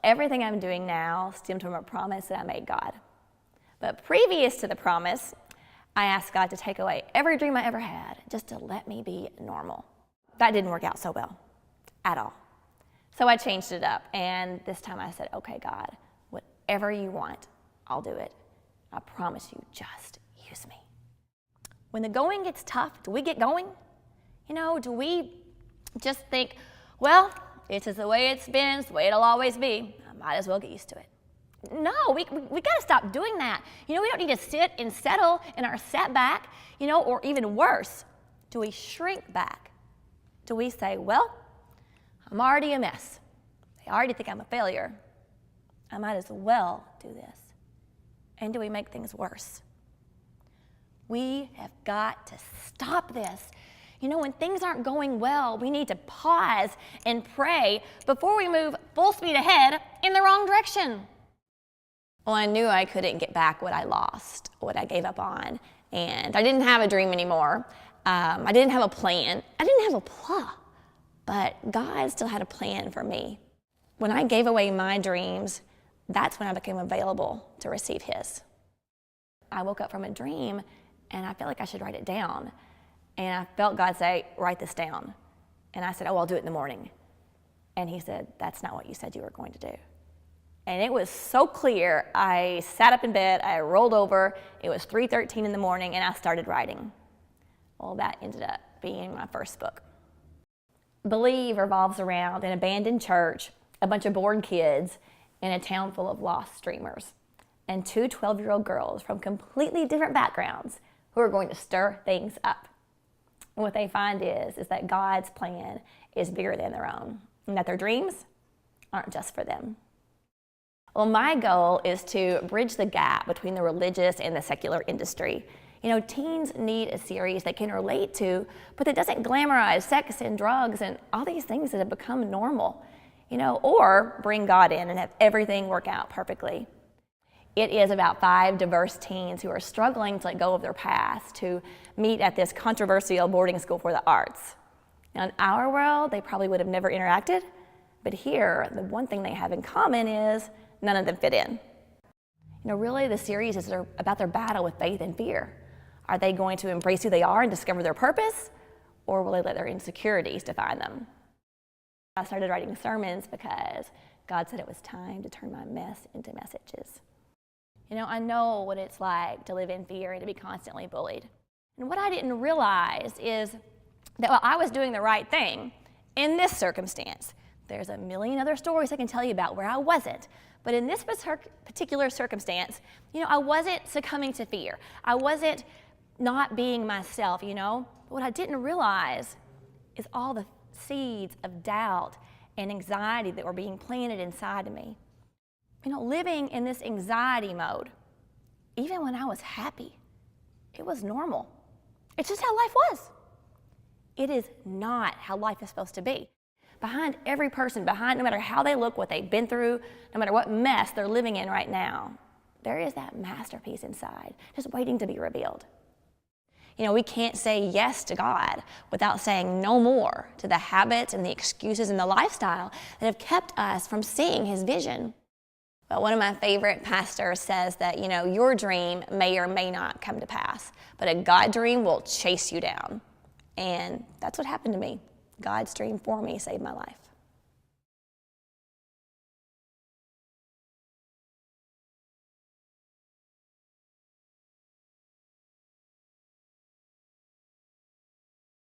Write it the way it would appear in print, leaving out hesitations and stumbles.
Everything I'm doing now stems from a promise that I made God. But previous to the promise, I asked God to take away every dream I ever had, just to let me be normal. That didn't work out so well, at all. So I changed it up, and this time I said, okay, God, whatever you want, I'll do it. I promise you, just use me. When the going gets tough, do we get going? Do we just think, well, this is the way it's been, it's the way it'll always be. I might as well get used to it. No, we got to stop doing that. We don't need to sit and settle in our setback, or even worse. Do we shrink back? Do we say, well, I'm already a mess. They already think I'm a failure. I might as well do this. And do we make things worse? We have got to stop this. When things aren't going well, we need to pause and pray before we move full speed ahead in the wrong direction. Well, I knew I couldn't get back what I lost, what I gave up on, and I didn't have a dream anymore. I didn't have a plan. I didn't have a plan, but God still had a plan for me. When I gave away my dreams, that's when I became available to receive His. I woke up from a dream, and I felt like I should write it down. And I felt God say, write this down. And I said, oh, I'll do it in the morning. And He said, that's not what you said you were going to do. And it was so clear. I sat up in bed, I rolled over, it was 3:13 in the morning, and I started writing. Well, that ended up being my first book. Believe revolves around an abandoned church, a bunch of bored kids, and a town full of lost dreamers, and two 12-year-old girls from completely different backgrounds who are going to stir things up. And what they find is that God's plan is bigger than their own, and that their dreams aren't just for them. Well, my goal is to bridge the gap between the religious and the secular industry. Teens need a series they can relate to, but that doesn't glamorize sex and drugs and all these things that have become normal, or bring God in and have everything work out perfectly. It is about 5 diverse teens who are struggling to let go of their past to meet at this controversial boarding school for the arts. Now, in our world, they probably would have never interacted, but here, the one thing they have in common is none of them fit in. Really, the series is about their battle with faith and fear. Are they going to embrace who they are and discover their purpose, or will they let their insecurities define them? I started writing sermons because God said it was time to turn my mess into messages. I know what it's like to live in fear and to be constantly bullied. And what I didn't realize is that while I was doing the right thing in this circumstance, there's a million other stories I can tell you about where I wasn't. But in this particular circumstance, I wasn't succumbing to fear. I wasn't not being myself, But what I didn't realize is all the seeds of doubt and anxiety that were being planted inside of me. Living in this anxiety mode, even when I was happy, it was normal. It's just how life was. It is not how life is supposed to be. Behind every person, no matter how they look, what they've been through, no matter what mess they're living in right now, there is that masterpiece inside, just waiting to be revealed. We can't say yes to God without saying no more to the habits and the excuses and the lifestyle that have kept us from seeing His vision. But one of my favorite pastors says that, your dream may or may not come to pass, but a God dream will chase you down. And that's what happened to me. God's dream for me saved my life.